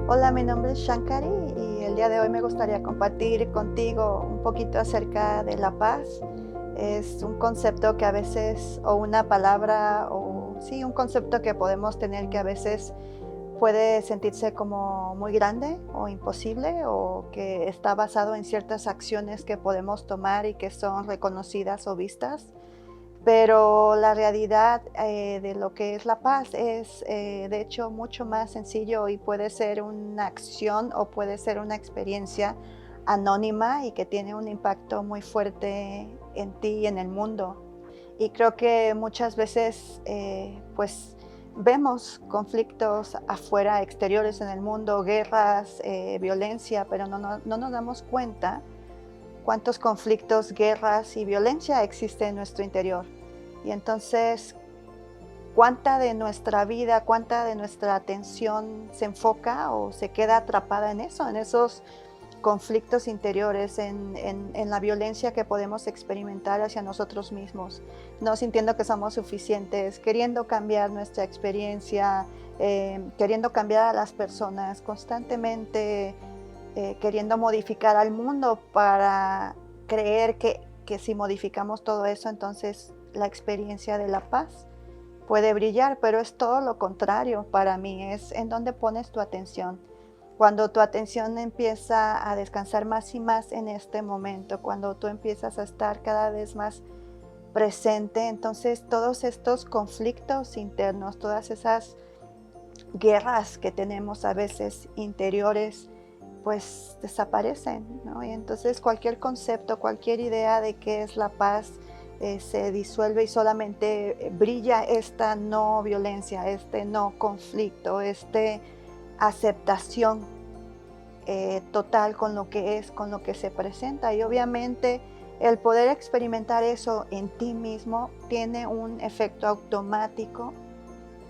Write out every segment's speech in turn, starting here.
Hola, mi nombre es Shankari y el día de hoy me gustaría compartir contigo un poquito acerca de la paz. Es un concepto que a veces, o una palabra, o sí, un concepto que podemos tener que a veces puede sentirse como muy grande o imposible, o que está basado en ciertas acciones que podemos tomar y que son reconocidas o vistas. Pero la realidad, de lo que es la paz es, de hecho, mucho más sencillo y puede ser una acción o puede ser una experiencia anónima y que tiene un impacto muy fuerte en ti y en el mundo. Y creo que muchas veces, pues, vemos conflictos afuera, exteriores en el mundo, guerras, violencia, pero no nos damos cuenta cuántos conflictos, guerras y violencia existe en nuestro interior. Y entonces, cuánta de nuestra vida, cuánta de nuestra atención se enfoca o se queda atrapada en eso, en esos conflictos interiores, en la violencia que podemos experimentar hacia nosotros mismos, no sintiendo que somos suficientes, queriendo cambiar nuestra experiencia, queriendo cambiar a las personas, constantemente queriendo modificar al mundo para creer que si modificamos todo eso, entonces la experiencia de la paz puede brillar, pero es todo lo contrario para mí, es en dónde pones tu atención. Cuando tu atención empieza a descansar más y más en este momento, cuando tú empiezas a estar cada vez más presente, entonces todos estos conflictos internos, todas esas guerras que tenemos a veces interiores, pues desaparecen, ¿no? Y entonces cualquier concepto, cualquier idea de qué es la paz, se disuelve y solamente brilla esta no violencia, este no conflicto, este aceptación total con lo que es, con lo que se presenta. Y obviamente el poder experimentar eso en ti mismo tiene un efecto automático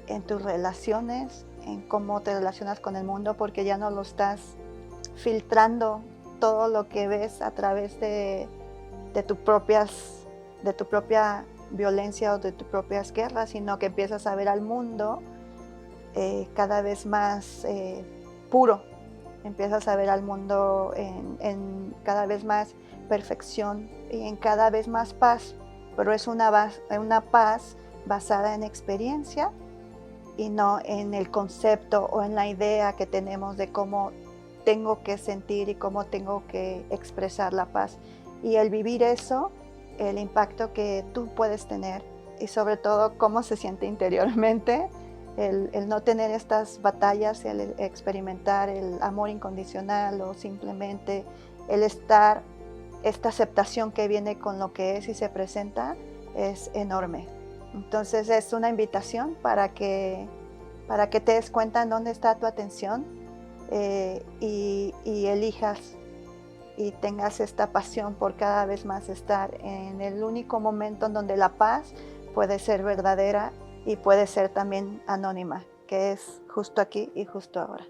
en tus relaciones, en cómo te relacionas con el mundo, porque ya no lo estás filtrando todo lo que ves a través de de tu propia violencia o de tus propias guerras, sino que empiezas a ver al mundo cada vez más puro, empiezas a ver al mundo en cada vez más perfección y en cada vez más paz, pero es una paz basada en experiencia y no en el concepto o en la idea que tenemos de cómo tengo que sentir y cómo tengo que expresar la paz. Y el vivir eso, el impacto que tú puedes tener y sobre todo cómo se siente interiormente, el no tener estas batallas, el experimentar el amor incondicional o simplemente el estar, esta aceptación que viene con lo que es y se presenta es enorme. Entonces es una invitación para que te des cuenta en dónde está tu atención y elijas y tengas esta pasión por cada vez más estar en el único momento en donde la paz puede ser verdadera y puede ser también anónima, que es justo aquí y justo ahora.